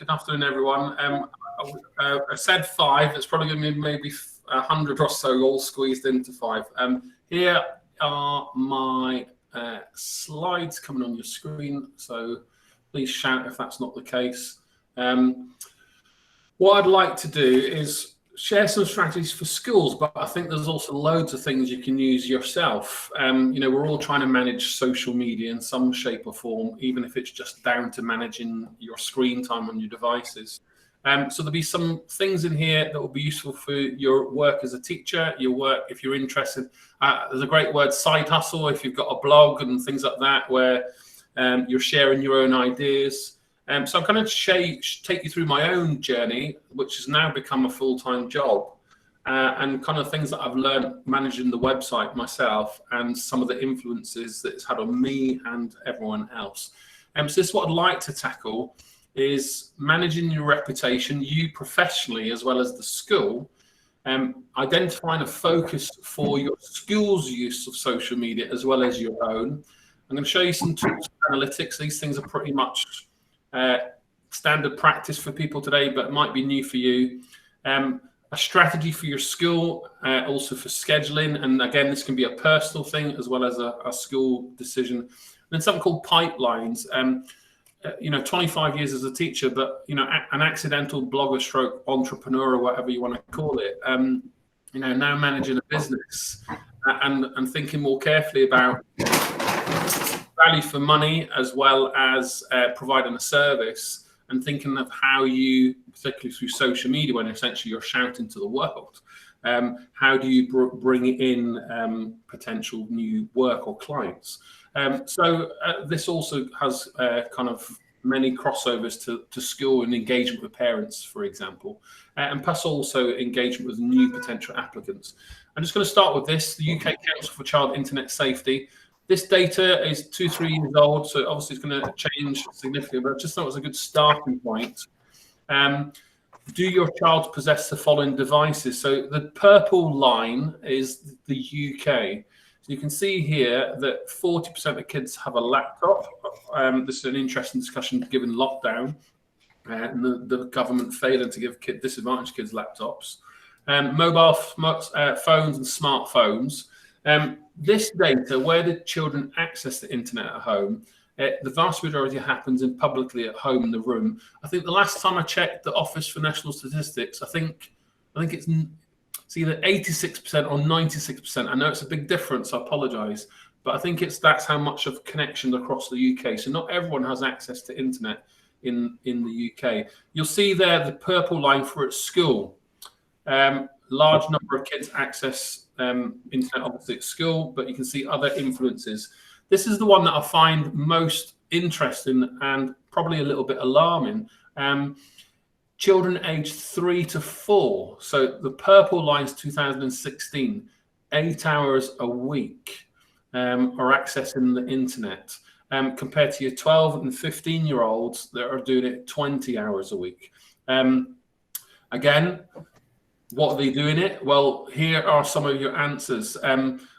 Good afternoon, everyone. I said 5. It's probably going to be maybe 100 or so, all squeezed into 5. Here are my slides coming on your screen, so please shout if that's not the case. What I'd like to do is share some strategies for schools, but I think there's also loads of things you can use yourself. We're all trying to manage social media in some shape or form, even if it's just down to managing your screen time on your devices. So there'll be some things in here that will be useful for your work as a teacher, your work if you're interested. There's a great word, side hustle, if you've got a blog and things like that, where you're sharing your own ideas. So I'm going to take you through my own journey, which has now become a full-time job, and kind of things that I've learned managing the website myself and some of the influences that it's had on me and everyone else. So this is what I'd like to tackle, is managing your reputation, you professionally as well as the school, identifying a focus for your school's use of social media as well as your own. I'm going to show you some tools for analytics. These things are pretty much standard practice for people today, but it might be new for you. A strategy for your school, also for scheduling, and again, this can be a personal thing as well as a school decision. And then something called pipelines. 25 years as a teacher, but an accidental blogger stroke entrepreneur or whatever you want to call it. Now managing a business and thinking more carefully about value for money as well as providing a service, and thinking of how you, particularly through social media, when essentially you're shouting to the world, how do you bring in potential new work or clients? So this also has kind of many crossovers to school and engagement with parents, for example, and plus also engagement with new potential applicants. I'm just going to start with this, the UK Council for Child Internet Safety. This data is 2-3 years old, so obviously it's going to change significantly, but I just thought it was a good starting point. Do your child possess the following devices? So the purple line is the UK. So you can see here that 40% of kids have a laptop. This is an interesting discussion given lockdown and the government failing to give disadvantaged kids laptops. Mobile phones and smartphones. This data, where the children access the internet at home, the vast majority happens publicly at home in the room. I think the last time I checked the Office for National Statistics, I think it's either 86% or 96%. I know it's a big difference, I apologise, but I think that's how much of connection across the UK. So not everyone has access to internet in the UK. You'll see there the purple line for at school. Large number of kids access internet obviously at school, but you can see other influences. This is the one that I find most interesting and probably a little bit alarming. Children aged 3 to 4. So the purple line's 2016, 8 hours a week are accessing the internet, compared to your 12 and 15-year-olds that are doing it 20 hours a week. Again, what are they doing it? Well, here are some of your answers.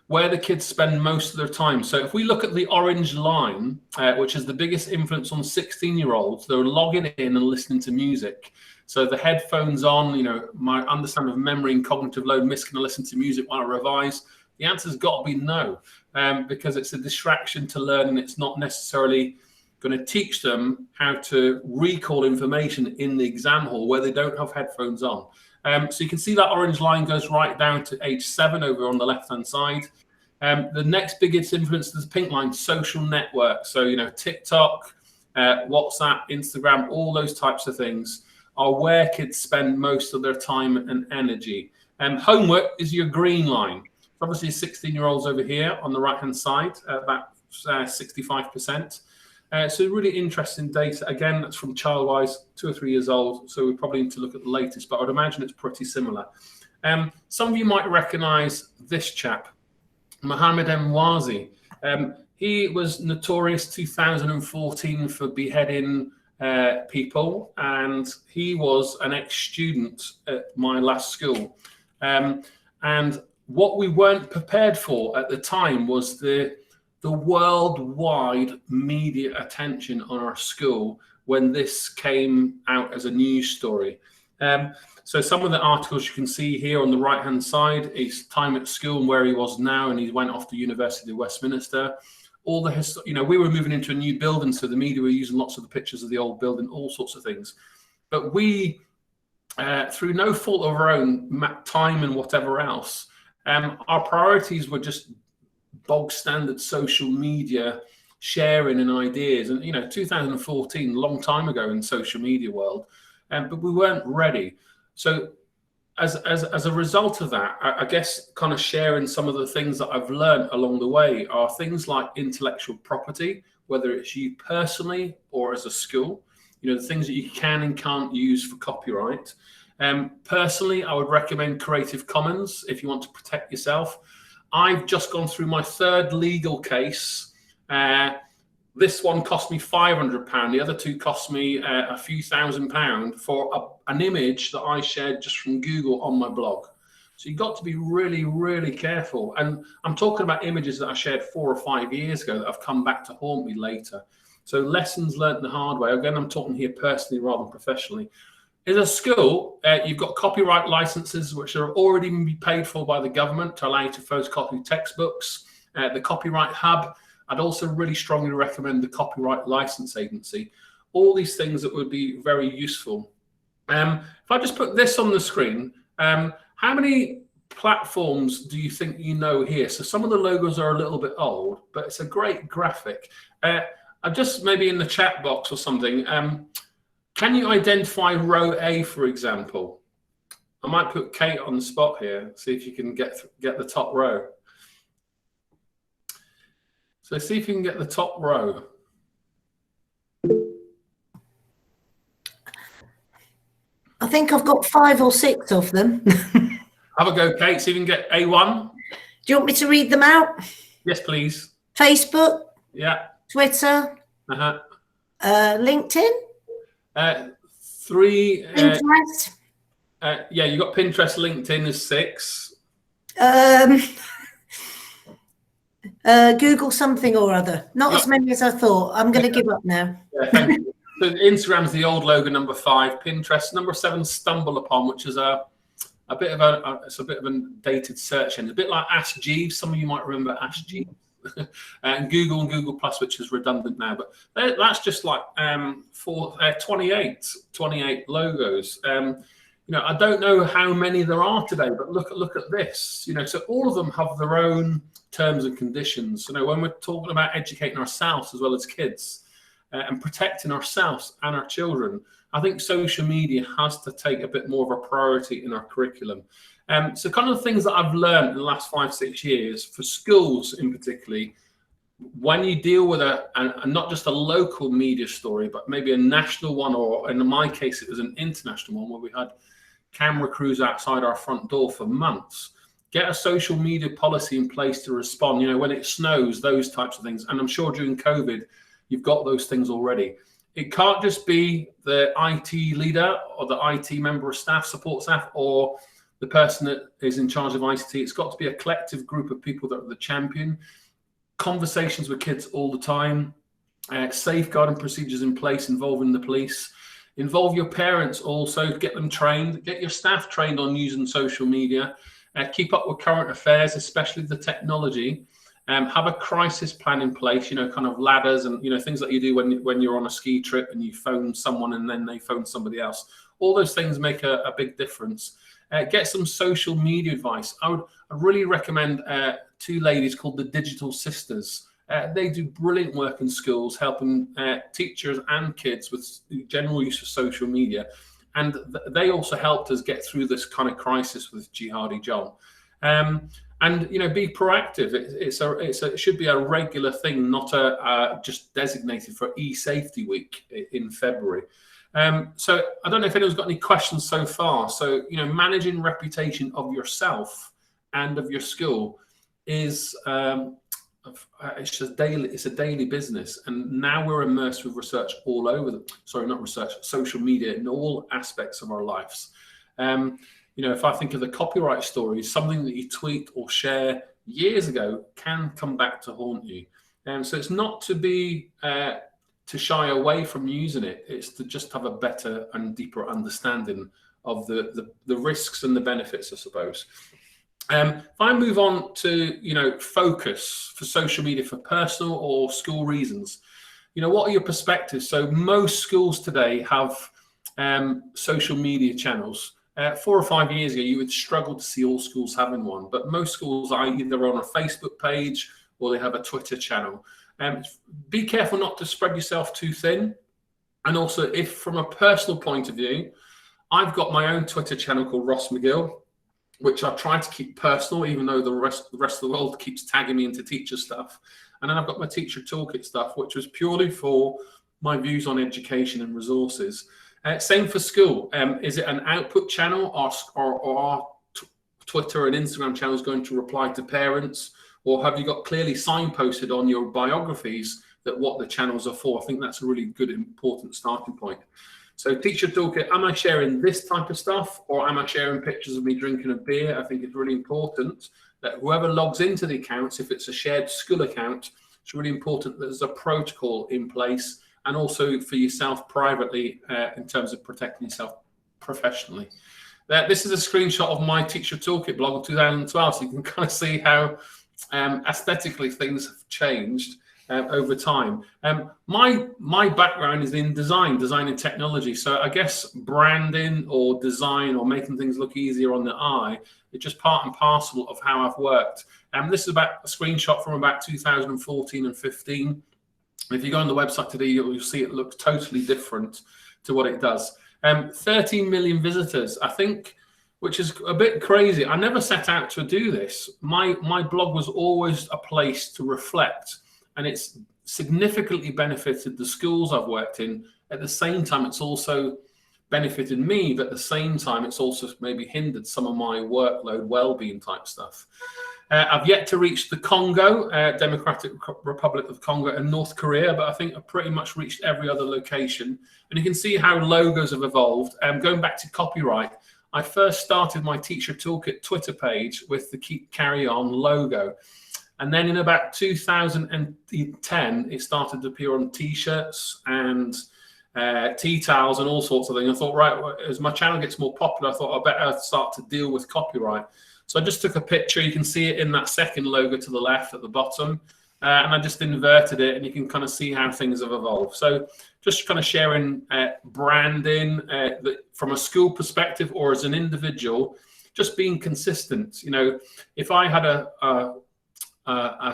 Where the kids spend most of their time. So if we look at the orange line, which is the biggest influence on 16-year-olds, they're logging in and listening to music. So the headphones on, my understanding of memory and cognitive load, can I listen to music while I revise? The answer's got to be no, because it's a distraction to learn, and it's not necessarily going to teach them how to recall information in the exam hall where they don't have headphones on. So you can see that orange line goes right down to age 7 over on the left-hand side. The next biggest influence is the pink line, social networks. So, TikTok, WhatsApp, Instagram, all those types of things are where kids spend most of their time and energy. Homework is your green line. Obviously, 16-year-olds over here on the right-hand side, about 65%. So really interesting data. Again, that's from ChildWise, 2 or 3 years old. So we probably need to look at the latest, but I would imagine it's pretty similar. Some of you might recognize this chap, Mohammed Mwazi. He was notorious 2014 for beheading people, and he was an ex-student at my last school. And what we weren't prepared for at the time was the worldwide media attention on our school when this came out as a news story. So some of the articles you can see here on the right-hand side is time at school and where he was now, and he went off to University of Westminster. All the we were moving into a new building, so the media were using lots of the pictures of the old building, all sorts of things. But we, through no fault of our own, time and whatever else, our priorities were just bog standard social media sharing and ideas. And 2014, a long time ago in the social media world, but we weren't ready. So as a result of that, I guess kind of sharing some of the things that I've learned along the way are things like intellectual property, whether it's you personally or as a school, the things that you can and can't use for copyright. Personally, I would recommend Creative Commons if you want to protect yourself. I've just gone through my third legal case. This one cost me £500. The other two cost me a few £1,000 for an image that I shared just from Google on my blog. So you've got to be really, really careful. And I'm talking about images that I shared 4 or 5 years ago that have come back to haunt me later. So lessons learned the hard way. Again, I'm talking here personally rather than professionally. As a school, you've got copyright licenses which are already paid for by the government to allow you to photocopy textbooks. The Copyright Hub. I'd also really strongly recommend the Copyright License Agency. All these things that would be very useful. If I just put this on the screen, how many platforms do you think you know here? So some of the logos are a little bit old, but it's a great graphic. I've just maybe in the chat box or something, can you identify row A, for example? I might put Kate on the spot here, see if you can get the top row. So see if you can get the top row. I think I've got 5 or 6 of them. Have a go, Kate. See if you can get A1. Do you want me to read them out? Yes, please. Facebook. Yeah. Twitter. LinkedIn. 3. Pinterest. Yeah, you got Pinterest, LinkedIn is 6. Google something or other. Not as many as I thought. I'm going to give up now. Yeah, thank you. So Instagram's the old logo, number 5. Pinterest, number 7, Stumble Upon, which is a bit of a dated search engine, a bit like Ask Jeeves. Some of you might remember Ask Jeeves. And Google Plus, which is redundant now. But that's just like 28 logos. I don't know how many there are today, but look at this. So all of them have their own terms and conditions. When we're talking about educating ourselves as well as kids and protecting ourselves and our children, I think social media has to take a bit more of a priority in our curriculum. So kind of the things that I've learned in the last 5-6 years for schools in particularly, when you deal with a not just a local media story, but maybe a national one, or in my case, it was an international one where we had camera crews outside our front door for months. Get a social media policy in place to respond, when it snows, those types of things. And I'm sure during COVID, you've got those things already. It can't just be the IT leader or the IT member of staff, support staff, or the person that is in charge of ICT. It's got to be a collective group of people that are the champion. Conversations with kids all the time. Safeguarding procedures in place involving the police. Involve your parents also, get them trained. Get your staff trained on using social media. Keep up with current affairs, especially the technology. Have a crisis plan in place, kind of ladders and, things that you do when you're on a ski trip and you phone someone and then they phone somebody else. All those things make a big difference. Get some social media advice. I'd really recommend 2 ladies called the Digital Sisters. They do brilliant work in schools, helping teachers and kids with general use of social media. And they also helped us get through this kind of crisis with Jihadi John. And be proactive. It should be a regular thing, not just designated for e-safety week in February. So I don't know if anyone's got any questions so far. So managing reputation of yourself and of your school is it's a daily business. And now we're immersed with research all over social media in all aspects of our lives. If I think of the copyright stories, something that you tweet or share years ago can come back to haunt you. So it's not to be to shy away from using it. It's to just have a better and deeper understanding of the risks and the benefits, I suppose. If I move on to, focus for social media for personal or school reasons, what are your perspectives? So most schools today have social media channels. 4 or 5 years ago, you would struggle to see all schools having one, but most schools are either on a Facebook page or they have a Twitter channel. Be careful not to spread yourself too thin. And also, if from a personal point of view, I've got my own Twitter channel called Ross McGill, which I try to keep personal, even though the rest of the world keeps tagging me into teacher stuff. And then I've got my Teacher Toolkit stuff, which was purely for my views on education and resources. Same for school. Is it an output channel, or are Twitter and Instagram channels going to reply to parents? Or have you got clearly signposted on your biographies that what the channels are for? I think that's a really good, important starting point. So Teacher Toolkit, am I sharing this type of stuff, or am I sharing pictures of me drinking a beer? I think it's really important that whoever logs into the accounts, if it's a shared school account, it's really important that there's a protocol in place, and also for yourself privately in terms of protecting yourself professionally. This is a screenshot of my Teacher Toolkit blog of 2012, so you can kind of see how aesthetically things have changed over time. My background is in design and technology. So I guess branding or design or making things look easier on the eye is just part and parcel of how I've worked. This is about a screenshot from about 2014 and 15. If you go on the website today, you'll see it looks totally different to what it does. 13 million visitors, I think, which is a bit crazy. I never set out to do this. My blog was always a place to reflect, and it's significantly benefited the schools I've worked in. At the same time, it's also benefited me, but at the same time, it's also maybe hindered some of my workload, well-being type stuff. I've yet to reach the Congo, Democratic Republic of Congo, and North Korea, but I think I've pretty much reached every other location. And you can see how logos have evolved. Going back to copyright, I first started my Teacher Toolkit Twitter page with the Keep Carry On logo. And then in about 2010, it started to appear on T-shirts and tea towels and all sorts of things. I thought, right, as my channel gets more popular, I thought I better start to deal with copyright. So I just took a picture. You can see it in that second logo to the left at the bottom. And I just inverted it, and you can kind of see how things have evolved. So just kind of sharing branding from a school perspective or as an individual, just being consistent. If I had a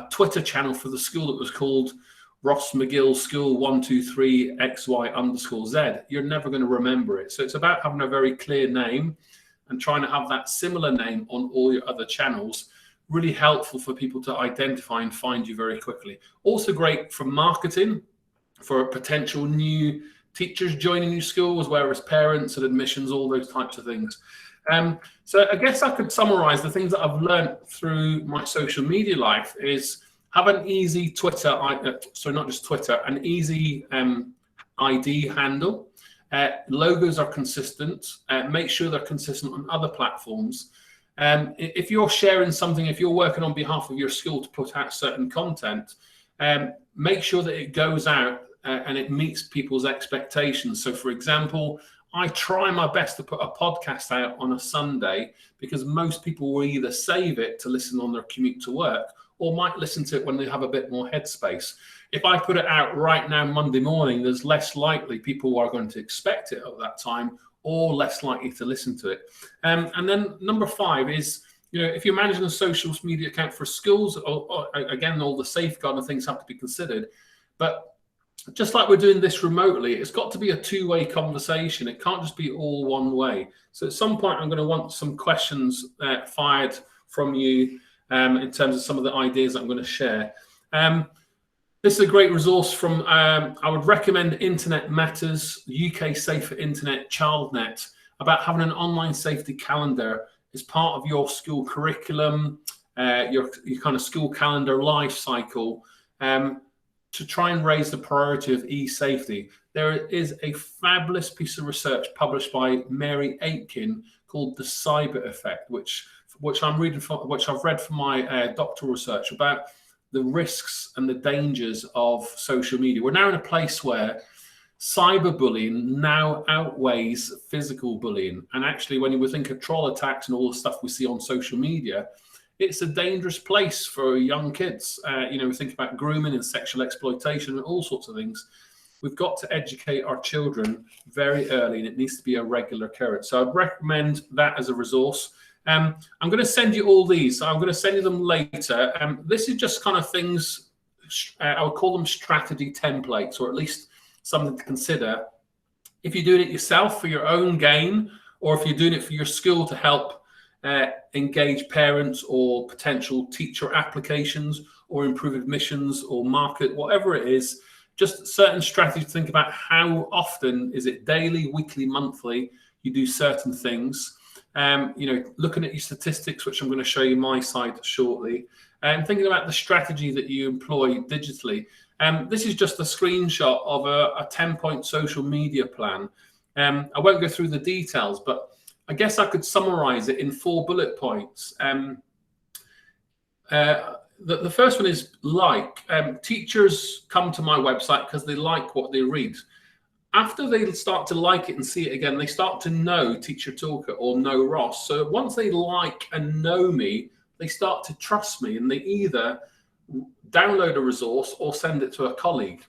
Twitter channel for the school that was called Ross McGill School 123XY_Z, you're never going to remember it. So it's about having a very clear name and trying to have that similar name on all your other channels. Really helpful for people to identify and find you very quickly. Also great for marketing, for potential new teachers joining your schools, whereas parents and admissions, all those types of things. So I guess I could summarize the things that I've learned through my social media life is have an easy Twitter, not just Twitter, an easy ID handle. Logos are consistent. Make sure they're consistent on other platforms. If you're sharing something, if you're working on behalf of your school to put out certain content, make sure that it goes out and it meets people's expectations. So for example, I try my best to put a podcast out on a Sunday because most people will either save it to listen on their commute to work or might listen to it when they have a bit more headspace. If I put it out right now, Monday morning, there's less likely people are going to expect it at that time or less likely to listen to it. And then number 5 is, if you're managing a social media account for schools, again, all the safeguarding things have to be considered. But just like we're doing this remotely, it's got to be a two-way conversation. It can't just be all one way. So at some point, I'm going to want some questions fired from you in terms of some of the ideas I'm going to share. This is a great resource from, I would recommend Internet Matters, UK Safer Internet, ChildNet, about having an online safety calendar as part of your school curriculum, your kind of school calendar life cycle, to try and raise the priority of e-safety. There is a fabulous piece of research published by Mary Aitken called The Cyber Effect, which I've read from my doctoral research about the risks and the dangers of social media. We're now in a place where cyberbullying now outweighs physical bullying. And actually, when you think of troll attacks and all the stuff we see on social media, it's a dangerous place for young kids. We think about grooming and sexual exploitation and all sorts of things. We've got to educate our children very early, and it needs to be a regular occurrence. So I'd recommend that as a resource. I'm going to send you all these. So I'm going to send you them later. This is just kind of things, I would call them strategy templates, or at least something to consider. If you're doing it yourself for your own gain, or if you're doing it for your school to help engage parents or potential teacher applications, or improve admissions or market, whatever it is, just certain strategies to think about how often, is it daily, weekly, monthly, you do certain things. Looking at your statistics, which I'm going to show you my side shortly, and thinking about the strategy that you employ digitally. This is just a screenshot of a 10-point social media plan. I won't go through the details, but I guess I could summarize it in 4 bullet points. The first one is teachers come to my website because they like what they read. After they start to like it and see it again, they start to know Teacher Toolkit or know Ross. So once they like and know me, they start to trust me, and they either download a resource or send it to a colleague.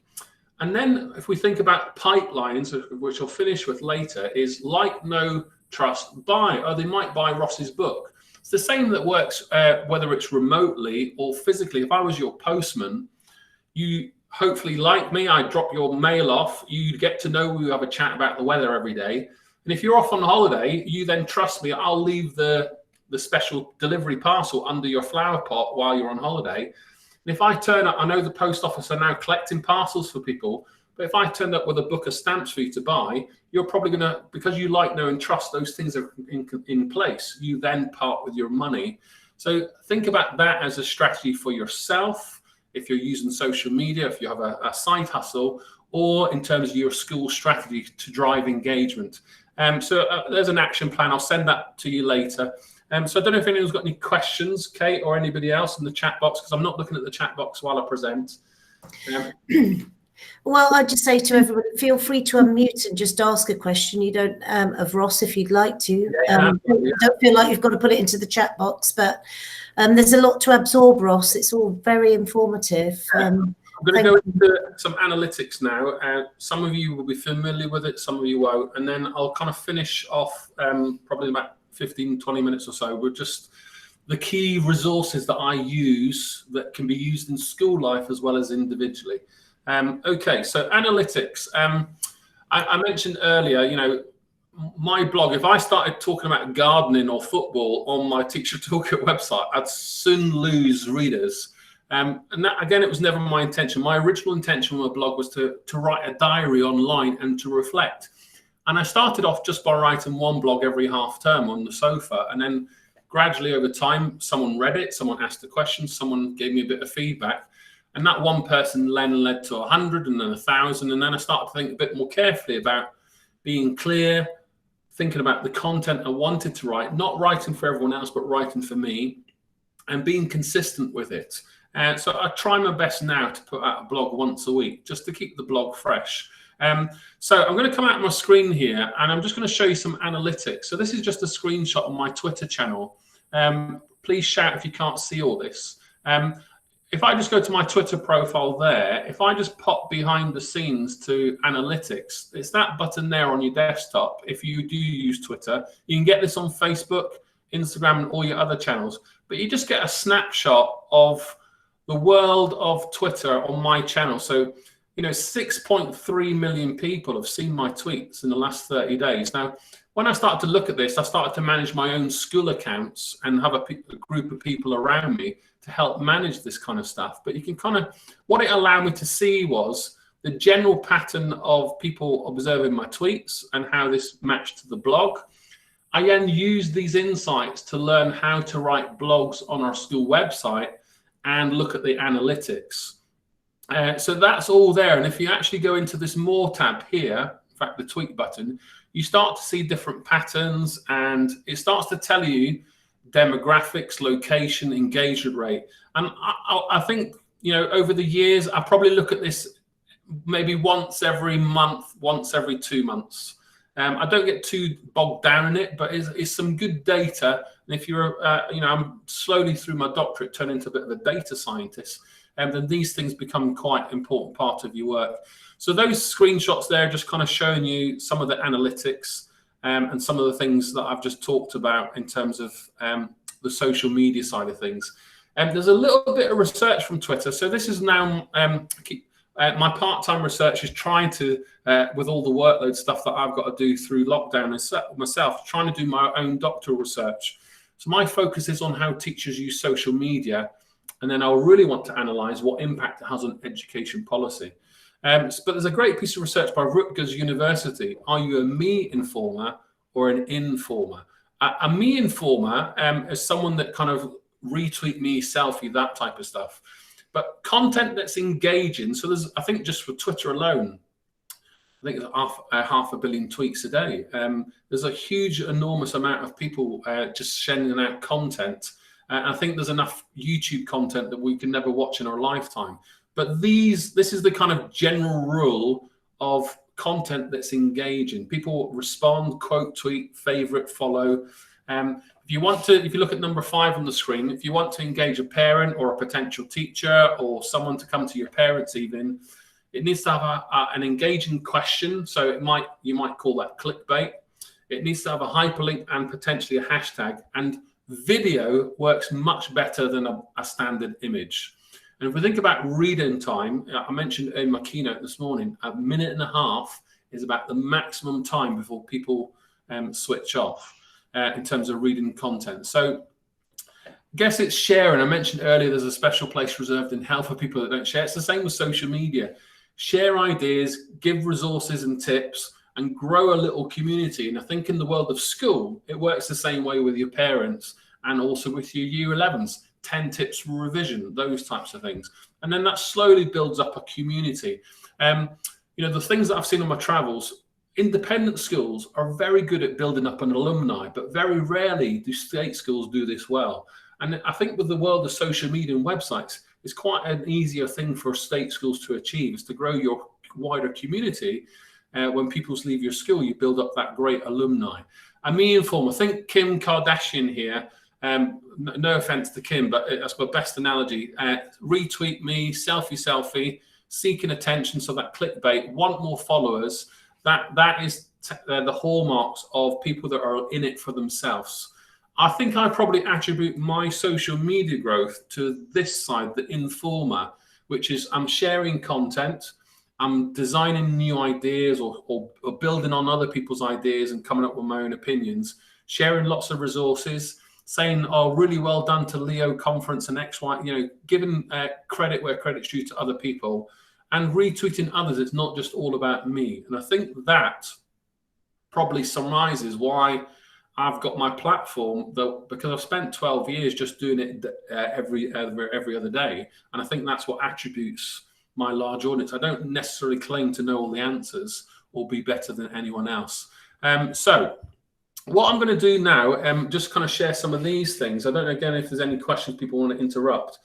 And then if we think about pipelines, which I'll finish with later, is like, know, trust, buy, or they might buy Ross's book. It's the same that works whether it's remotely or physically. If I was your postman, you hopefully like me, I drop your mail off, you get to know we have a chat about the weather every day. And if you're off on holiday, you then trust me, I'll leave the special delivery parcel under your flower pot while you're on holiday. And if I turn up, I know the post office are now collecting parcels for people, but if I turned up with a book of stamps for you to buy, you're probably going to, because you like, know, and trust, those things are in place, you then part with your money. So think about that as a strategy for yourself, if you're using social media, if you have a side hustle, or in terms of your school strategy to drive engagement. So there's an action plan. I'll send that to you later. So I don't know if anyone's got any questions, Kate, or anybody else in the chat box, because I'm not looking at the chat box while I present. Well, I'd just say to everyone, feel free to unmute and just ask a question. You don't, of Ross, if you'd like to. Don't feel like you've got to put it into the chat box, but there's a lot to absorb, Ross. It's all very informative. I'm going to go into some analytics now. Some of you will be familiar with it, some of you won't. And then I'll kind of finish off probably about 15, 20 minutes or so with just the key resources that I use that can be used in school life as well as individually. Okay, so analytics. I mentioned earlier, my blog, if I started talking about gardening or football on my Teacher Toolkit website, I'd soon lose readers. And that, again, it was never my intention. My original intention with my blog was to write a diary online and to reflect. And I started off just by writing one blog every half term on the sofa. And then gradually over time, someone read it, someone asked a question, someone gave me a bit of feedback. And that one person then led to 100 and then 1,000. And then I started to think a bit more carefully about being clear, thinking about the content I wanted to write, not writing for everyone else, but writing for me, and being consistent with it. So I try my best now to put out a blog once a week, just to keep the blog fresh. So I'm going to come out of my screen here, and I'm just going to show you some analytics. So this is just a screenshot on my Twitter channel. Please shout if you can't see all this. If I just go to my Twitter profile there, if I just pop behind the scenes to analytics, it's that button there on your desktop. If you do use Twitter, you can get this on Facebook, Instagram, and all your other channels. But you just get a snapshot of the world of Twitter on my channel. So, 6.3 million people have seen my tweets in the last 30 days. Now, when I started to look at this, I started to manage my own school accounts and have a group of people around me to help manage this kind of stuff. But you can what it allowed me to see was the general pattern of people observing my tweets and how this matched to the blog. I then used these insights to learn how to write blogs on our school website and look at the analytics. So that's all there. And if you actually go into this More tab here, in fact, the tweet button, you start to see different patterns, and it starts to tell you demographics, location, engagement rate. And I think you know, over the years, I probably look at this maybe once every month, once every 2 months. I don't get too bogged down in it, but it's some good data. And if you're, you know, I'm slowly through my doctorate turning into a bit of a data scientist, and then these things become quite an important part of your work. So those screenshots there just kind of showing you some of the analytics and some of the things that I've just talked about in terms of the social media side of things. There's a little bit of research from Twitter. So this is now my part-time research is trying to, with all the workload stuff that I've got to do through lockdown myself, trying to do my own doctoral research. So my focus is on how teachers use social media, and then I'll really want to analyse what impact it has on education policy. But there's a great piece of research by Rutgers University. Are you a me informer or an informer? A me informer is someone that kind of retweet me, selfie, that type of stuff. But content that's engaging, so there's, I think just for Twitter alone, I think it's half a billion tweets a day. There's a huge, enormous amount of people just sending out content. I think there's enough YouTube content that we can never watch in our lifetime. But this is the kind of general rule of content that's engaging. People respond, quote, tweet, favorite, follow. If you look at number 5 on the screen, if you want to engage a parent or a potential teacher or someone to come to your parents' evening, it needs to have an engaging question. So you might call that clickbait. It needs to have a hyperlink and potentially a hashtag. And video works much better than a standard image. And if we think about reading time, I mentioned in my keynote this morning, 1.5 minutes is about the maximum time before people switch off in terms of reading content. So I guess it's sharing. I mentioned earlier there's a special place reserved in hell for people that don't share. It's the same with social media. Share ideas, give resources and tips, and grow a little community. And I think in the world of school, it works the same way with your parents and also with your Year 11s. 10 tips for revision, those types of things. And then that slowly builds up a community. You know, the things that I've seen on my travels, independent schools are very good at building up an alumni, but very rarely do state schools do this well. And I think with the world of social media and websites, it's quite an easier thing for state schools to achieve, is to grow your wider community. When people leave your school, you build up that great alumni. And me inform, I think Kim Kardashian here, no offense to Kim, but that's my best analogy. Retweet me, selfie, seeking attention. So that clickbait, want more followers. That is the hallmarks of people that are in it for themselves. I think I probably attribute my social media growth to this side, the informer, which is I'm sharing content, I'm designing new ideas or building on other people's ideas and coming up with my own opinions, sharing lots of resources, saying, oh, really well done to Leo Conference and XY, you know, giving credit where credit's due to other people, and retweeting others. It's not just all about me. And I think that probably summarizes why I've got my platform, because I've spent 12 years just doing it every other day. And I think that's what attributes my large audience. I don't necessarily claim to know all the answers or be better than anyone else. So what I'm going to do now, just kind of share some of these things. I don't know, again, if there's any questions people want to interrupt,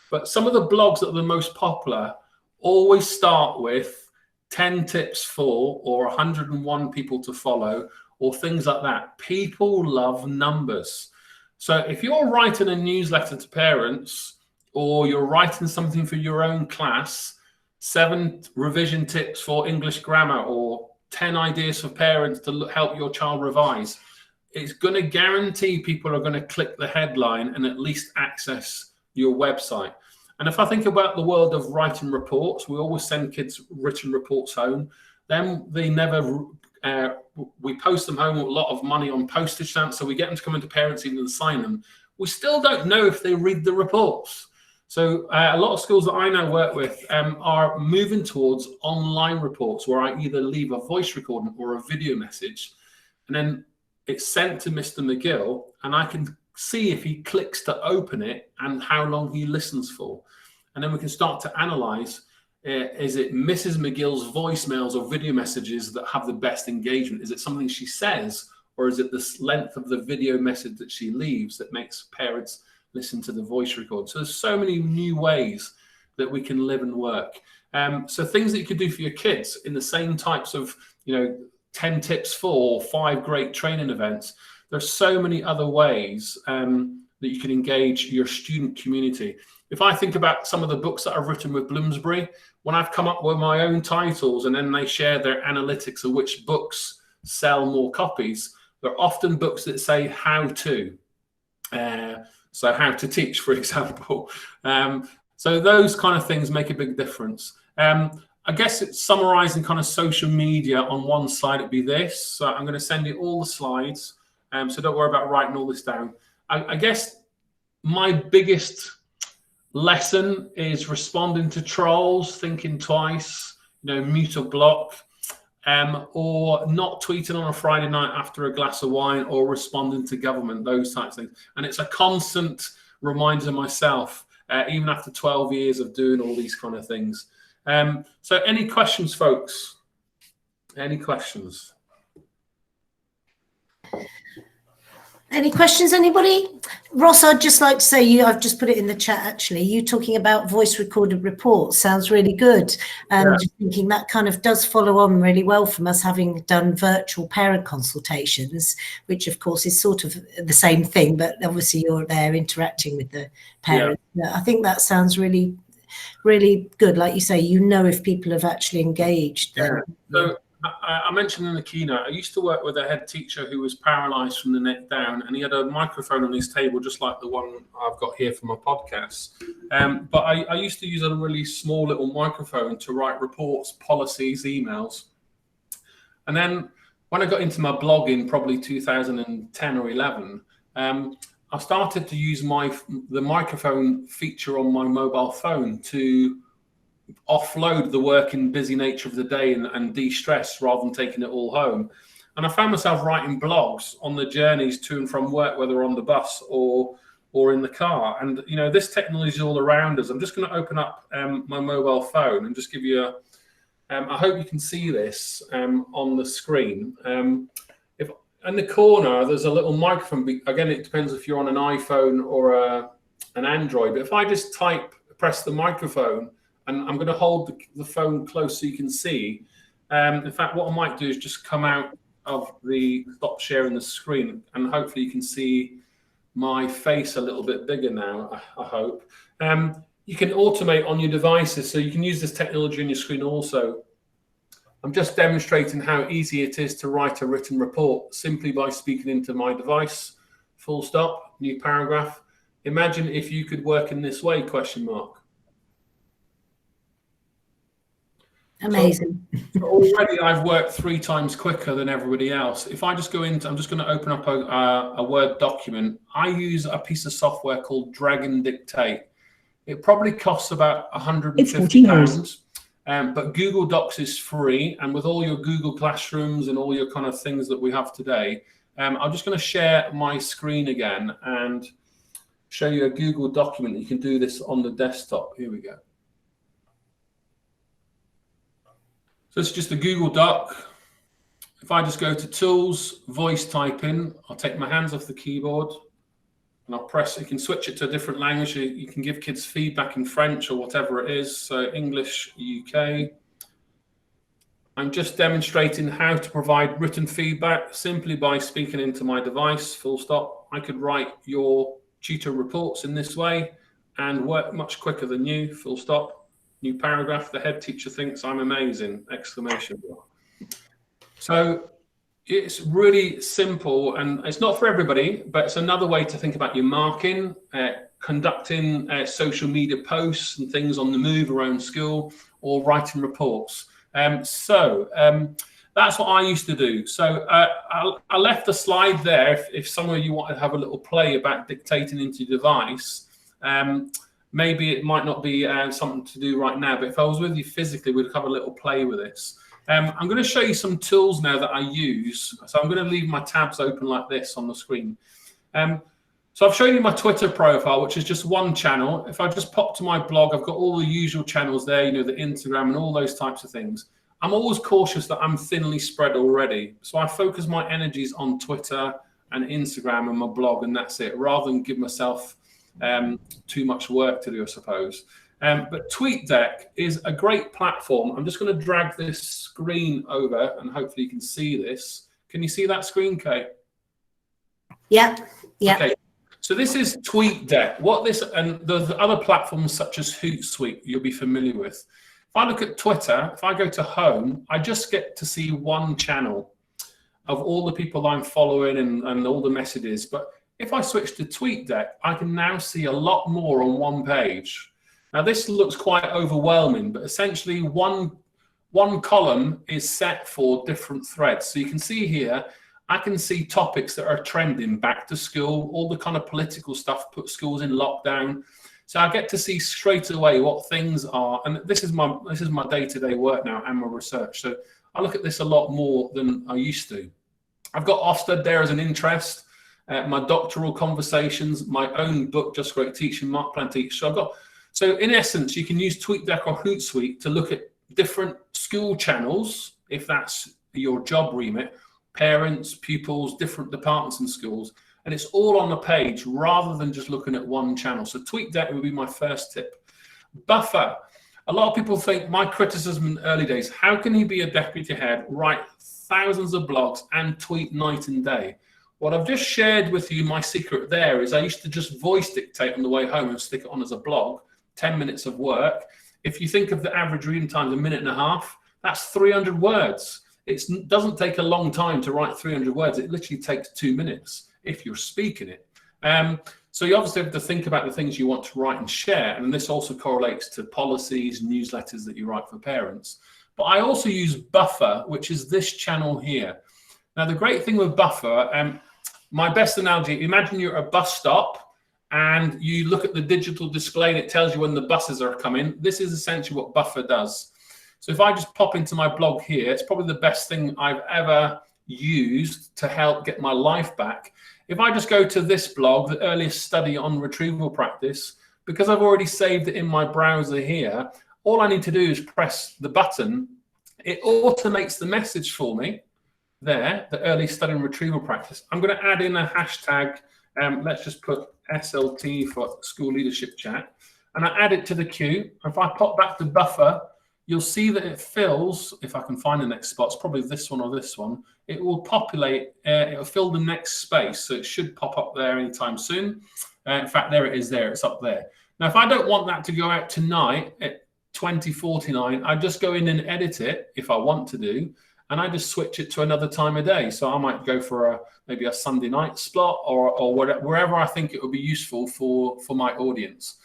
but some of the blogs that are the most popular always start with 10 tips for, or 101 people to follow, or things like that. People love numbers. So if you're writing a newsletter to parents, or you're writing something for your own class, 7 revision tips for English grammar, or 10 ideas for parents to help your child revise, it's going to guarantee people are going to click the headline and at least access your website. And if I think about the world of writing reports, we always send kids written reports home. Then they never, we post them home with a lot of money on postage stamps, so we get them to come into parents' evening and sign them. We still don't know if they read the reports. So a lot of schools that I now work with are moving towards online reports, where I either leave a voice recording or a video message, and then it's sent to Mr. McGill, and I can see if he clicks to open it and how long he listens for. And then we can start to analyze, is it Mrs. McGill's voicemails or video messages that have the best engagement? Is it something she says, or is it the length of the video message that she leaves that makes parents listen to the voice record? So there's so many new ways that we can live and work. So things that you could do for your kids in the same types of, 10 tips for 5 great training events. There's so many other ways that you can engage your student community. If I think about some of the books that I've written with Bloomsbury, when I've come up with my own titles and then they share their analytics of which books sell more copies, they're often books that say how to. So how to teach, for example. So those kind of things make a big difference. I guess it's summarizing kind of social media on one side, it'd be this. So I'm going to send you all the slides. So don't worry about writing all this down. I guess my biggest lesson is responding to trolls, thinking twice, mute or block, or not tweeting on a Friday night after a glass of wine, or responding to government, those types of things. And it's a constant reminder to myself, even after 12 years of doing all these kind of things. So any questions, folks? Any questions? Any questions, anybody? Ross, I'd just like to say I've just put it in the chat, actually. You talking about voice recorded reports sounds really good. Just thinking that kind of does follow on really well from us having done virtual parent consultations, which of course is sort of the same thing, but obviously you're there interacting with the parents. Yeah. I think that sounds really, really good. Like you say, if people have actually engaged. So I mentioned in the keynote, I used to work with a head teacher who was paralyzed from the neck down, and he had a microphone on his table, just like the one I've got here for my podcast. But I used to use a really small little microphone to write reports, policies, emails. And then when I got into my blogging, probably 2010 or 11, I started to use the microphone feature on my mobile phone to offload the work and busy nature of the day and de-stress rather than taking it all home. And I found myself writing blogs on the journeys to and from work, whether on the bus or in the car. And this technology is all around us. I'm just going to open up my mobile phone and just give you I hope you can see this on the screen. If in the corner there's a little microphone. Again, it depends if you're on an iPhone or an Android. But if I just press the microphone, and I'm going to hold the phone close so you can see. In fact, what I might do is just come out of stop sharing the screen, and hopefully you can see my face a little bit bigger now, I hope. You can automate on your devices, so you can use this technology on your screen also. I'm just demonstrating how easy it is to write a written report simply by speaking into my device. Full stop, new paragraph. Imagine if you could work in this way, question mark. Amazing. So already I've worked 3 times quicker than everybody else. If I just go into, I'm just going to open up a Word document. I use a piece of software called Dragon Dictate. It probably costs about £150. But Google Docs is free. And with all your Google Classrooms and all your kind of things that we have today, I'm just going to share my screen again and show you a Google document. You can do this on the desktop. Here we go. So it's just a Google Doc. If I just go to Tools, Voice Typing, I'll take my hands off the keyboard and I'll press. You can switch it to a different language. You can give kids feedback in French or whatever it is. So English, UK. I'm just demonstrating how to provide written feedback simply by speaking into my device, full stop. I could write your tutor reports in this way and work much quicker than you, full stop. New paragraph, the head teacher thinks I'm amazing, exclamation mark. So it's really simple, and it's not for everybody, but it's another way to think about your marking, conducting social media posts and things on the move around school, or writing reports. That's what I used to do. So I left a slide there if some of you want to have a little play about dictating into your device. Maybe it might not be something to do right now, but if I was with you physically, we'd have a little play with this. I'm going to show you some tools now that I use. So I'm going to leave my tabs open like this on the screen. So I've shown you my Twitter profile, which is just one channel. If I just pop to my blog, I've got all the usual channels there, the Instagram and all those types of things. I'm always cautious that I'm thinly spread already. So I focus my energies on Twitter and Instagram and my blog, and that's it, rather than give myself too much work to do, I suppose. But TweetDeck is a great platform. I'm just going to drag this screen over and hopefully you can see this. Can you see that screen, Kate? Yeah. Yeah. Okay. So this is TweetDeck. And there's other platforms such as Hootsuite you'll be familiar with. If I look at Twitter, if I go to home, I just get to see one channel of all the people I'm following and all the messages. But if I switch to TweetDeck, I can now see a lot more on one page. Now this looks quite overwhelming, but essentially one column is set for different threads. So you can see here, I can see topics that are trending, back to school, all the kind of political stuff, put schools in lockdown. So I get to see straight away what things are, and this is my day-to-day work now and my research. So I look at this a lot more than I used to. I've got Ofsted there as an interest, my doctoral conversations, my own book, Just Great Teaching, Mark Plan Teach. So in essence, you can use TweetDeck or Hootsuite to look at different school channels, if that's your job remit, parents, pupils, different departments in schools, and it's all on the page rather than just looking at one channel. So TweetDeck would be my first tip. Buffer. A lot of people think my criticism in the early days, how can he be a deputy head, write thousands of blogs and tweet night and day? What I've just shared with you, my secret there, is I used to just voice dictate on the way home and stick it on as a blog, 10 minutes of work. If you think of the average reading time as 1.5 minutes, that's 300 words. It doesn't take a long time to write 300 words. It literally takes 2 minutes if you're speaking it. So you obviously have to think about the things you want to write and share. And this also correlates to policies, newsletters that you write for parents. But I also use Buffer, which is this channel here. Now, the great thing with Buffer, my best analogy, imagine you're at a bus stop and you look at the digital display and it tells you when the buses are coming. This is essentially what Buffer does. So if I just pop into my blog here, it's probably the best thing I've ever used to help get my life back. If I just go to this blog, the earliest study on retrieval practice, because I've already saved it in my browser here, all I need to do is press the button. It automates the message for me there, the early study and retrieval practice. I'm going to add in a hashtag. Let's just put SLT for school leadership chat. And I add it to the queue. If I pop back to Buffer, you'll see that it fills, if I can find the next spot, it's probably this one or this one. It will populate, it will fill the next space. So it should pop up there anytime soon. In fact, there it is there, it's up there. Now, if I don't want that to go out tonight at 20:49, I just go in and edit it if I want to do, and I just switch it to another time of day. So I might go for maybe a Sunday night slot or wherever I think it would be useful for my audience.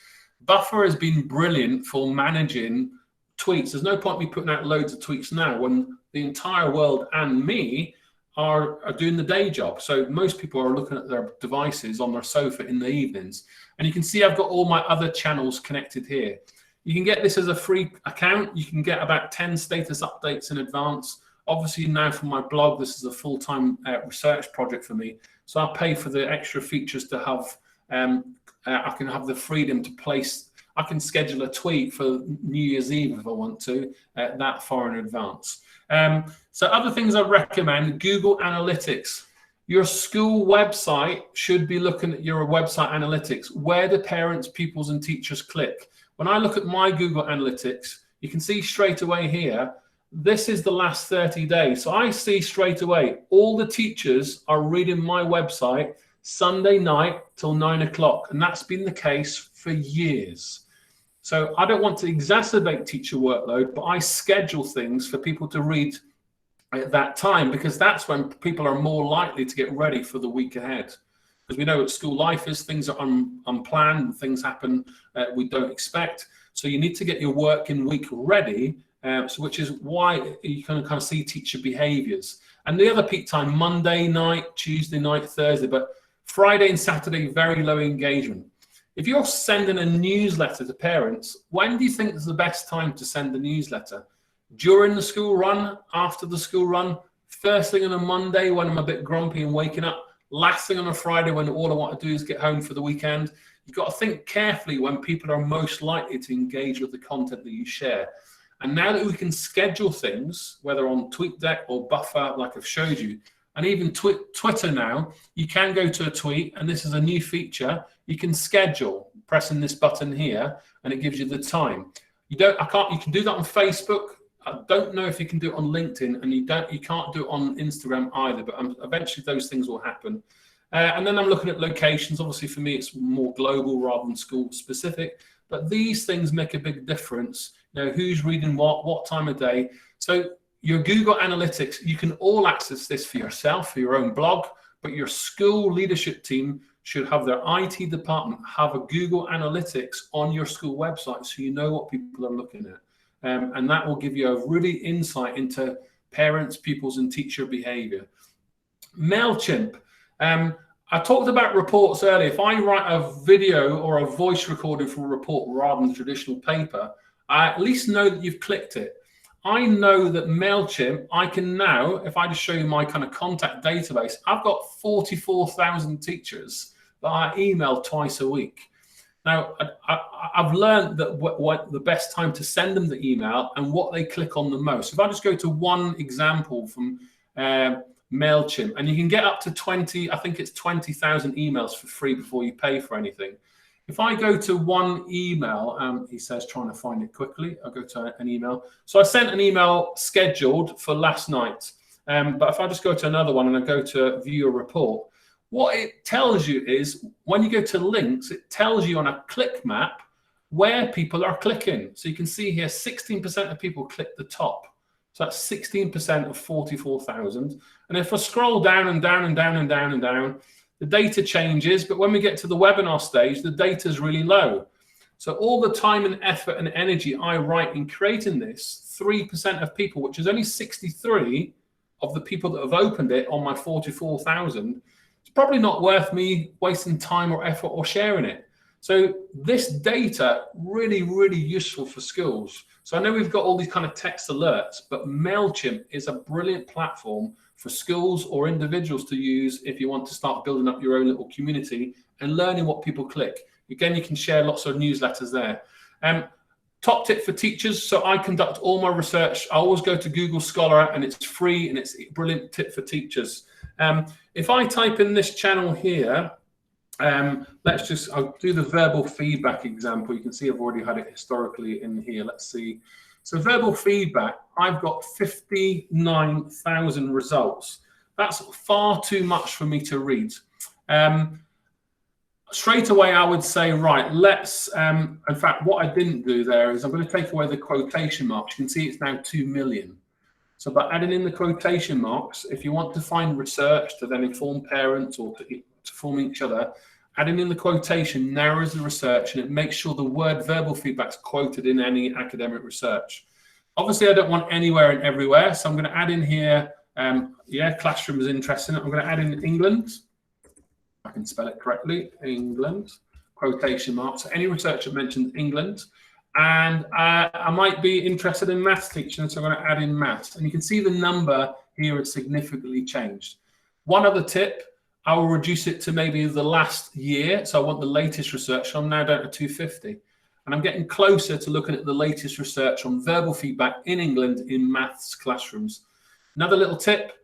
Buffer has been brilliant for managing tweets. There's no point me putting out loads of tweets now when the entire world and me are doing the day job. So most people are looking at their devices on their sofa in the evenings. And you can see I've got all my other channels connected here. You can get this as a free account. You can get about 10 status updates in advance. Obviously now for my blog, this is a full-time research project for me. So I pay for the extra features to have, I can have the freedom to place, I can schedule a tweet for New Year's Eve if I want to, that far in advance. So other things I recommend, Google Analytics. Your school website should be looking at your website analytics. Where do parents, pupils, and teachers click? When I look at my Google Analytics, you can see straight away here, this is the last 30 days. So I see straight away, all the teachers are reading my website Sunday night till 9 o'clock. And that's been the case for years. So I don't want to exacerbate teacher workload, but I schedule things for people to read at that time, because that's when people are more likely to get ready for the week ahead. Because we know what school life is, things are unplanned, things happen we don't expect. So you need to get your working week ready, which is why you can kind of see teacher behaviors. And the other peak time, Monday night, Tuesday night, Thursday, but Friday and Saturday, very low engagement. If you're sending a newsletter to parents, when do you think is the best time to send a newsletter? During the school run, after the school run, first thing on a Monday when I'm a bit grumpy and waking up, last thing on a Friday when all I want to do is get home for the weekend. You've got to think carefully when people are most likely to engage with the content that you share. And now that we can schedule things, whether on TweetDeck or Buffer, like I've showed you, And even Twitter now, you can go to a tweet, and this is a new feature. You can schedule pressing this button here, and it gives you the time. You can do that on Facebook. I don't know if you can do it on LinkedIn, and you can't do it on Instagram either, but eventually those things will happen. And then I'm looking at locations. Obviously for me, it's more global rather than school specific, but these things make a big difference. You know, who's reading what time of day. So your Google Analytics, you can all access this for yourself, for your own blog, but your school leadership team should have their IT department have a Google Analytics on your school website so you know what people are looking at. And that will give you a really insight into parents, pupils, and teacher behavior. MailChimp. I talked about reports earlier. If I write a video or a voice recording for a report rather than traditional paper, I at least know that you've clicked it. I know that MailChimp, I can now, if I just show you my kind of contact database, I've got 44,000 teachers that I email twice a week. Now, I've learned that what the best time to send them the email and what they click on the most. If I just go to one example from MailChimp, and you can get up to 20, I think it's 20,000 emails for free before you pay for anything. If I go to one email, he says trying to find it quickly. I'll go to an email. So I sent an email scheduled for last night. But if I just go to another one and I go to view a report, what it tells you is when you go to links, it tells you on a click map where people are clicking. So you can see here 16% of people click the top. So that's 16% of 44,000. And if I scroll down and down and down and down and down, the data changes, but when we get to the webinar stage, the data is really low. So all the time and effort and energy I write in creating this, 3% of people, which is only 63 of the people that have opened it on my 44,000, it's probably not worth me wasting time or effort or sharing it. So this data, really, really useful for schools. So I know we've got all these kind of text alerts, but MailChimp is a brilliant platform for schools or individuals to use if you want to start building up your own little community and learning what people click. Again, you can share lots of newsletters there. Top tip for teachers. So I conduct all my research. I always go to Google Scholar and it's free and it's a brilliant tip for teachers. If I type in this channel here, I'll do the verbal feedback example. You can see I've already had it historically in here. Let's see. So verbal feedback, I've got 59,000 results. That's far too much for me to read. Straight away, I would say, right, let's, in fact, what I didn't do there is I'm going to take away the quotation marks. You can see it's now 2 million. So by adding in the quotation marks, if you want to find research to then inform parents or to inform each other, adding in the quotation narrows the research and it makes sure the word verbal feedback is quoted in any academic research. Obviously, I don't want anywhere and everywhere, so I'm going to add in here, classroom is interesting. I'm going to add in England. I can spell it correctly, England, quotation marks. So any research that mentions England. And I might be interested in maths teaching, so I'm going to add in maths. And you can see the number here has significantly changed. One other tip, I will reduce it to maybe the last year. So I want the latest research. So I'm now down to 250. And I'm getting closer to looking at the latest research on verbal feedback in England in maths classrooms. Another little tip,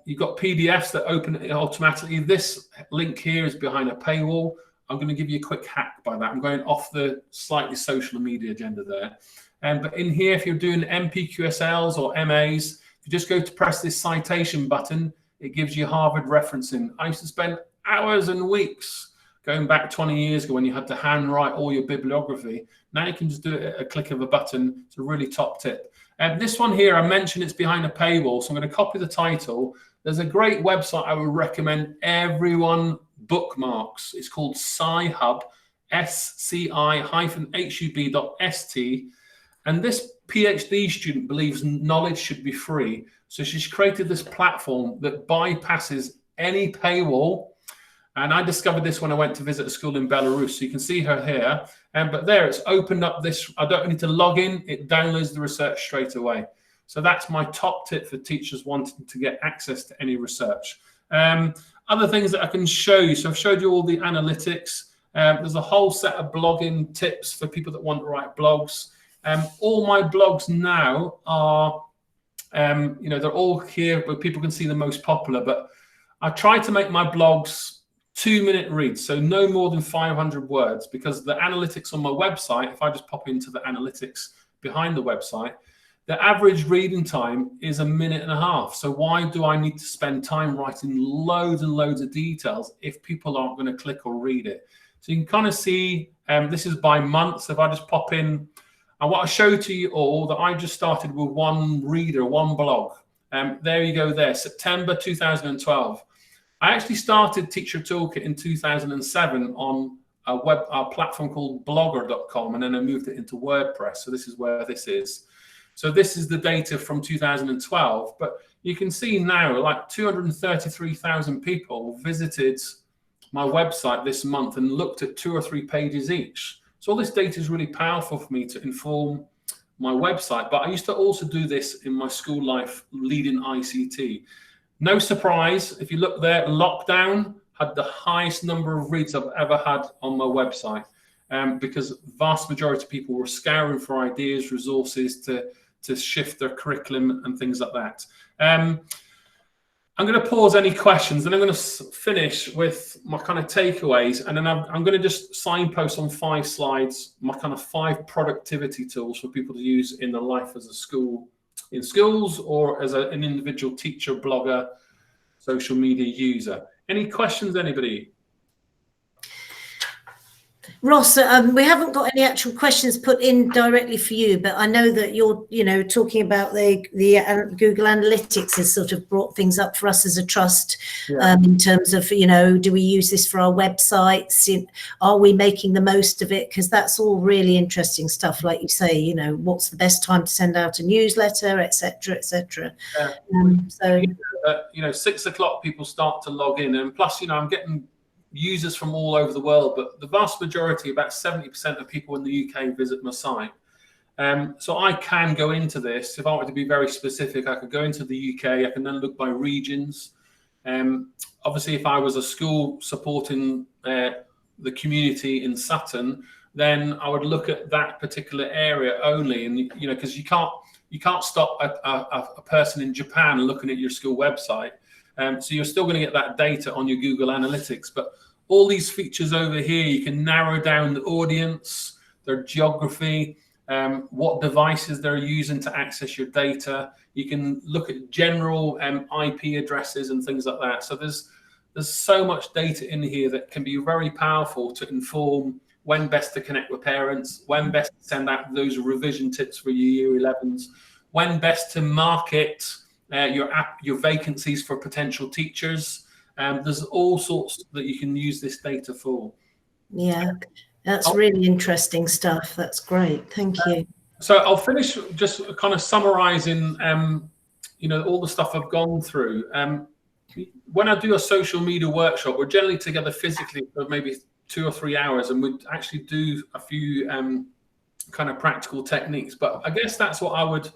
you've got PDFs that open automatically. This link here is behind a paywall. I'm going to give you a quick hack by that. I'm going off the slightly social media agenda there. But in here, if you're doing MPQSLs or MAs, if you just go to press this citation button, it gives you Harvard referencing. I used to spend hours and weeks going back 20 years ago when you had to handwrite all your bibliography. Now you can just do it at a click of a button. It's a really top tip. This one here, I mentioned it's behind a paywall, so I'm going to copy the title. There's a great website I would recommend everyone bookmarks. It's called SciHub, sci-hub.st. And this PhD student believes knowledge should be free. So she's created this platform that bypasses any paywall. And I discovered this when I went to visit a school in Belarus. So you can see her here. But there, it's opened up this. I don't need to log in. It downloads the research straight away. So that's my top tip for teachers wanting to get access to any research. Other things that I can show you. So I've showed you all the analytics. There's a whole set of blogging tips for people that want to write blogs. All my blogs now are They're all here where people can see the most popular, but I try to make my blogs 2-minute reads, so no more than 500 words, because the analytics on my website, if I just pop into the analytics behind the website, the average reading time is 1.5 minutes. So why do I need to spend time writing loads and loads of details if people aren't going to click or read it? So you can kind of see, this is by months. If I just pop in, and what I show to you all, that I just started with one reader, one blog. There you go there, September 2012. I actually started Teacher Toolkit in 2007 on a platform called blogger.com, and then I moved it into WordPress. So this is where this is. So this is the data from 2012, but you can see now like 233,000 people visited my website this month and looked at 2 or 3 pages each. So all this data is really powerful for me to inform my website. But I used to also do this in my school life leading ICT. No surprise, if you look there, lockdown had the highest number of reads I've ever had on my website, because vast majority of people were scouring for ideas, resources to shift their curriculum and things like that. I'm going to pause any questions, and I'm going to finish with my kind of takeaways, and then I'm going to just signpost on 5 slides my kind of 5 productivity tools for people to use in their life as a school, in schools, or as an individual teacher, blogger, social media user. Any questions, anybody? Ross, we haven't got any actual questions put in directly for you, but I know that you're, talking about the Google Analytics has sort of brought things up for us as a trust, in terms of, do we use this for our websites? Are we making the most of it? Because that's all really interesting stuff. Like you say, what's the best time to send out a newsletter, et cetera, et cetera. 6 o'clock people start to log in, and plus, I'm getting users from all over the world, but the vast majority, about 70% of people in the UK visit my site. So I can go into this. If I were to be very specific, I could go into the UK. I can then look by regions. Obviously, if I was a school supporting the community in Sutton, then I would look at that particular area only. And because you can't stop a person in Japan looking at your school website. So you're still going to get that data on your Google Analytics, but all these features over here, you can narrow down the audience, their geography, what devices they're using to access your data. You can look at general IP addresses and things like that. So there's so much data in here that can be very powerful to inform when best to connect with parents, when best to send out those revision tips for your Year 11s, when best to market your vacancies for potential teachers. There's all sorts that you can use this data for. Yeah, that's really interesting stuff. That's great. Thank you. So I'll finish just kind of summarizing, all the stuff I've gone through. When I do a social media workshop, we're generally together physically for maybe 2 or 3 hours, and we actually do a few kind of practical techniques. But I guess that's what I would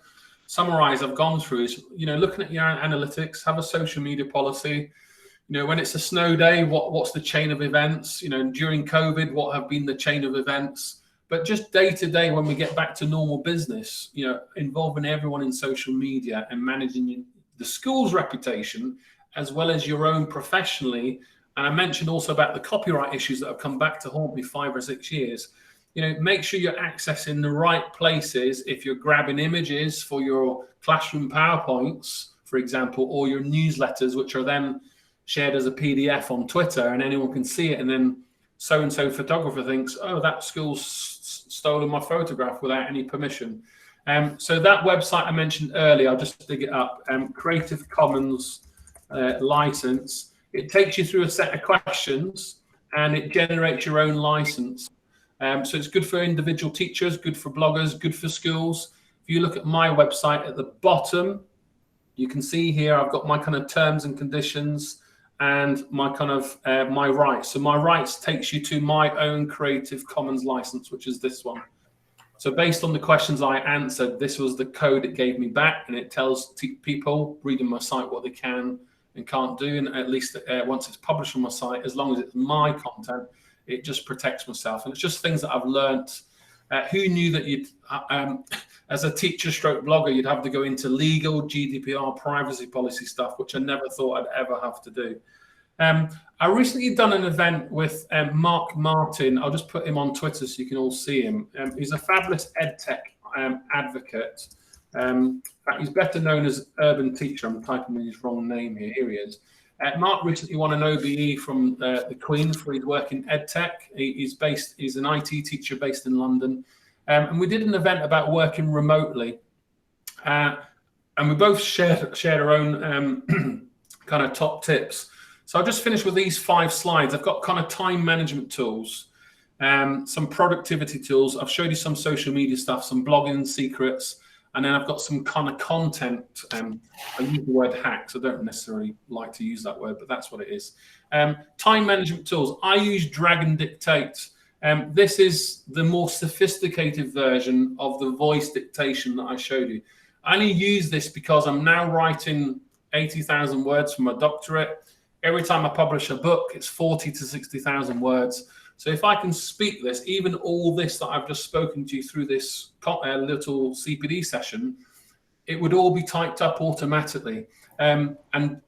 summarize I've gone through is, looking at your analytics, have a social media policy. When it's a snow day, what's the chain of events? During COVID, what have been the chain of events? But just day to day, when we get back to normal business, involving everyone in social media and managing the school's reputation as well as your own professionally. And I mentioned also about the copyright issues that have come back to haunt me 5 or 6 years. Make sure you're accessing the right places. If you're grabbing images for your classroom PowerPoints, for example, or your newsletters, which are then shared as a PDF on Twitter, and anyone can see it, and then so-and-so photographer thinks, oh, that school's stolen my photograph without any permission. So that website I mentioned earlier, I'll just dig it up, Creative Commons license. It takes you through a set of questions, and it generates your own license. So it's good for individual teachers, good for bloggers, good for schools. If you look at my website at the bottom, you can see here I've got my kind of terms and conditions and my kind of my rights. So my rights takes you to my own Creative Commons license, which is this one. So based on the questions I answered, this was the code it gave me back, and it tells people reading my site what they can and can't do. And at least once it's published on my site, as long as it's my content, it just protects myself. And it's just things that I've learned Who knew that you'd, as a teacher stroke blogger, you'd have to go into legal, GDPR, privacy policy stuff, which I never thought I'd ever have to do. I recently done an event with Mark Martin. I'll just put him on Twitter so you can all see him. He's a fabulous EdTech advocate. In fact, he's better known as Urban Teacher. I'm typing in his wrong name here. Here he is. Mark recently won an OBE from the Queen for his work in EdTech. He's an IT teacher based in London. And we did an event about working remotely. And we both shared our own kind of top tips. So I'll just finish with these 5 slides. I've got kind of time management tools, some productivity tools. I've showed you some social media stuff, some blogging secrets, and then I've got some kind of content. I use the word hacks. I don't necessarily like to use that word, but that's what it is. Time management tools. I use Drag and Dictate. This is the more sophisticated version of the voice dictation that I showed you. I only use this because I'm now writing 80,000 words for my doctorate. Every time I publish a book, it's 40 to 60,000 words. So if I can speak this, even all this that I've just spoken to you through this little CPD session, it would all be typed up automatically. And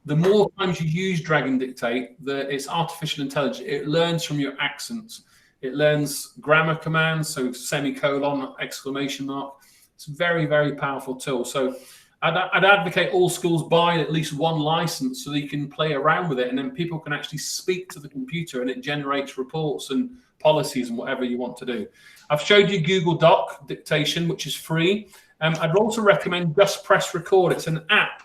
the more times you use Drag and Dictate, it's artificial intelligence. It learns from your accents. It learns grammar commands, so semicolon, exclamation mark. It's a very, very powerful tool. So I'd advocate all schools buy at least one license so that you can play around with it, and then people can actually speak to the computer and it generates reports and policies and whatever you want to do. I've showed you Google Doc dictation, which is free. I'd also recommend Just Press Record. It's an app,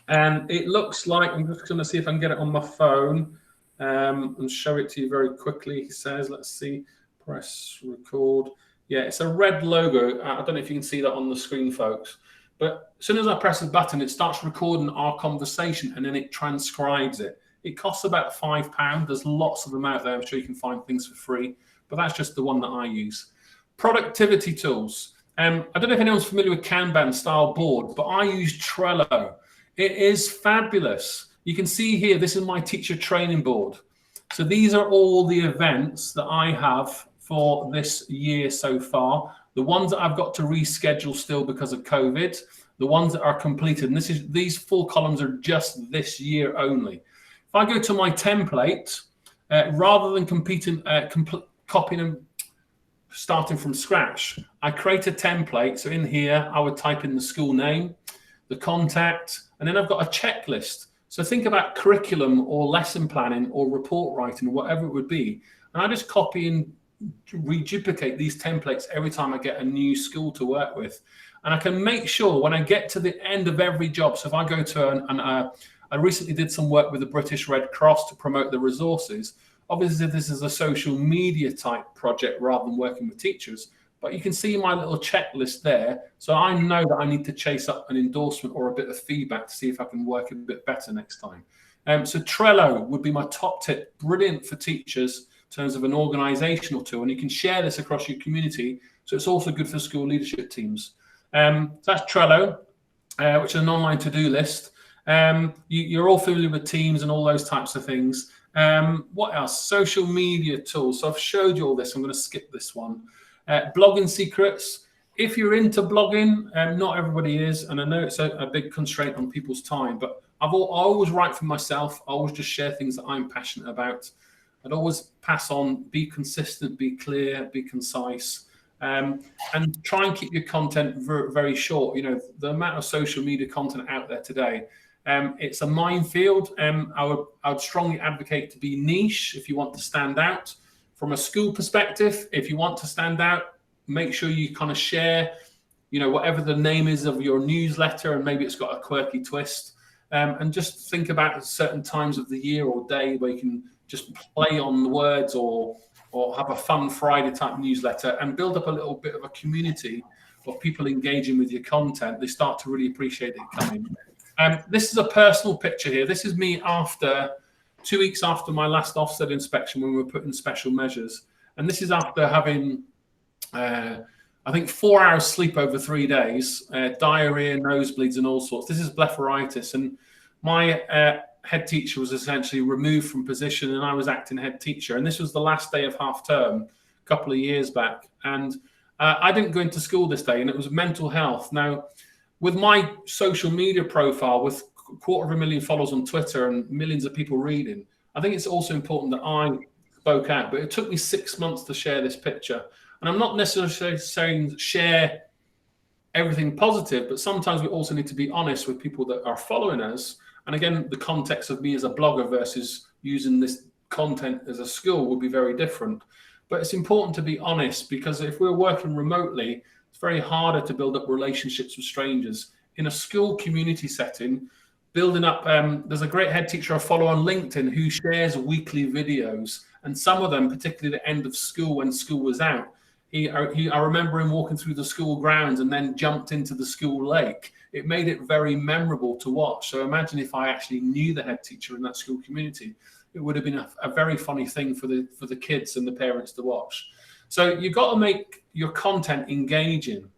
and it looks like, I'm just going to see if I can get it on my phone and show it to you very quickly. He says, let's see, press record. Yeah, it's a red logo. I don't know if you can see that on the screen, folks. But as soon as I press the button, it starts recording our conversation and then it transcribes it. It costs about £5. There's lots of them out there. I'm sure you can find things for free, but that's just the one that I use. Productivity tools. I don't know if anyone's familiar with Kanban style board, but I use Trello. It is fabulous. You can see here, this is my teacher training board. So these are all the events that I have for this year so far. The ones that I've got to reschedule still because of COVID, the ones that are completed. And these 4 columns are just this year only. If I go to my template, rather than copying and starting from scratch, I create a template. So in here, I would type in the school name, the contact, and then I've got a checklist. So think about curriculum or lesson planning or report writing, whatever it would be. And I just copy and reduplicate these templates every time I get a new school to work with, and I can make sure when I get to the end of every job. So if I go to I recently did some work with the British Red Cross to promote the resources. Obviously this is a social media type project rather than working with teachers, but you can see my little checklist there. So I know that I need to chase up an endorsement or a bit of feedback to see if I can work a bit better next time. So Trello would be my top tip. Brilliant for teachers in terms of an organizational tool, and you can share this across your community. So it's also good for school leadership teams. So that's Trello, which is an online to-do list. You're all familiar with Teams and all those types of things. What else? Social media tools. So I've showed you all this. I'm going to skip this one. Blogging secrets. If you're into blogging, not everybody is, and I know it's a big constraint on people's time, but I always write for myself. I always just share things that I'm passionate about. I'd always pass on, be consistent, be clear, be concise, and try and keep your content very, very short. You know, the amount of social media content out there today, it's a minefield. I would strongly advocate to be niche if you want to stand out. From a school perspective, if you want to stand out, make sure you kind of share, you know, whatever the name is of your newsletter, and maybe it's got a quirky twist. And just think about certain times of the year or day where you can just play on the words or have a fun Friday type newsletter and build up a little bit of a community of people engaging with your content. They start to really appreciate it coming. This is a personal picture here. This is me after 2 weeks after my last Ofsted inspection when we were putting special measures. And this is after having, I think, 4 hours sleep over 3 days, diarrhea, nosebleeds and all sorts. This is blepharitis. And my head teacher was essentially removed from position and I was acting head teacher. And this was the last day of half term a couple of years back. And I didn't go into school this day, and it was mental health. Now, with my social media profile, with 250,000 followers on Twitter and millions of people reading, I think it's also important that I spoke out. But it took me 6 months to share this picture. And I'm not necessarily saying share everything positive, but sometimes we also need to be honest with people that are following us. And again, the context of me as a blogger versus using this content as a school would be very different. But it's important to be honest, because if we're working remotely, it's very harder to build up relationships with strangers. In a school community setting, building up, there's a great head teacher I follow on LinkedIn who shares weekly videos, and some of them, particularly at the end of school when school was out, I remember him walking through the school grounds and then jumped into the school lake. It made it very memorable to watch. So imagine if I actually knew the head teacher in that school community. It would have been a very funny thing for the kids and the parents to watch. So you've got to make your content engaging.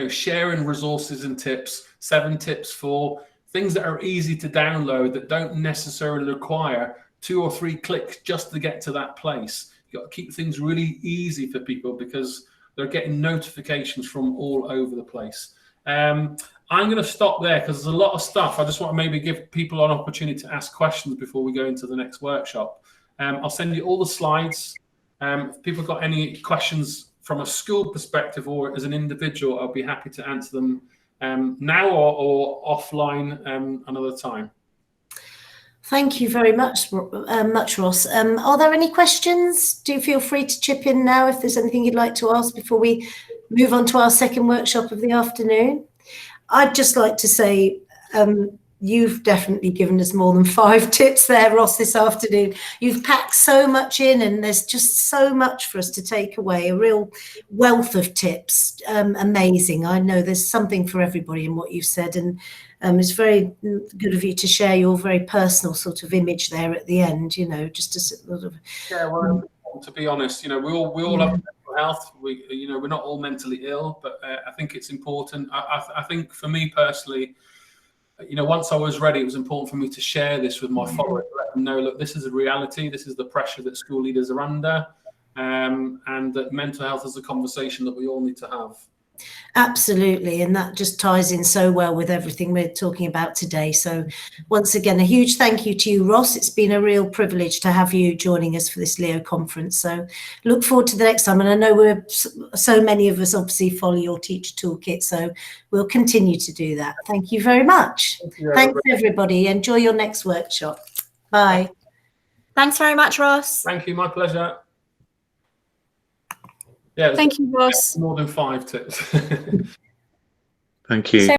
Sharing resources and tips, 7 tips for things that are easy to download that don't necessarily require 2 or 3 clicks just to get to that place. You've got to keep things really easy for people because they're getting notifications from all over the place. I'm going to stop there because there's a lot of stuff. I just want to maybe give people an opportunity to ask questions before we go into the next workshop. I'll send you all the slides. If people have got any questions from a school perspective or as an individual, I'll be happy to answer them now or offline another time. Thank you very much, Ross. Are there any questions? Do feel free to chip in now if there's anything you'd like to ask before we move on to our second workshop of the afternoon. I'd just like to say you've definitely given us more than 5 tips there, Ross, this afternoon. You've packed so much in, and there's just so much for us to take away, a real wealth of tips. Amazing. I know there's something for everybody in what you've said, and it's very good of you to share your very personal sort of image there at the end, just to sort of... Yeah, well, to be honest, we all have mental health. We're not all mentally ill, but I think it's important. I think for me personally, once I was ready, it was important for me to share this with my followers, to let them know, look, this is a reality. This is the pressure that school leaders are under, and that mental health is a conversation that we all need to have. Absolutely, and that just ties in so well with everything we're talking about today. So once again, a huge thank you to you, Ross. It's been a real privilege to have you joining us for this Leo conference. So look forward to the next time. And I know so many of us obviously follow your Teacher Toolkit, so we'll continue to do that. Thank you very much. Thanks, everybody. Enjoy your next workshop. Bye. Thanks very much, Ross. Thank you. My pleasure. Yeah, thank you, Ross. More than 5 tips. Thank you.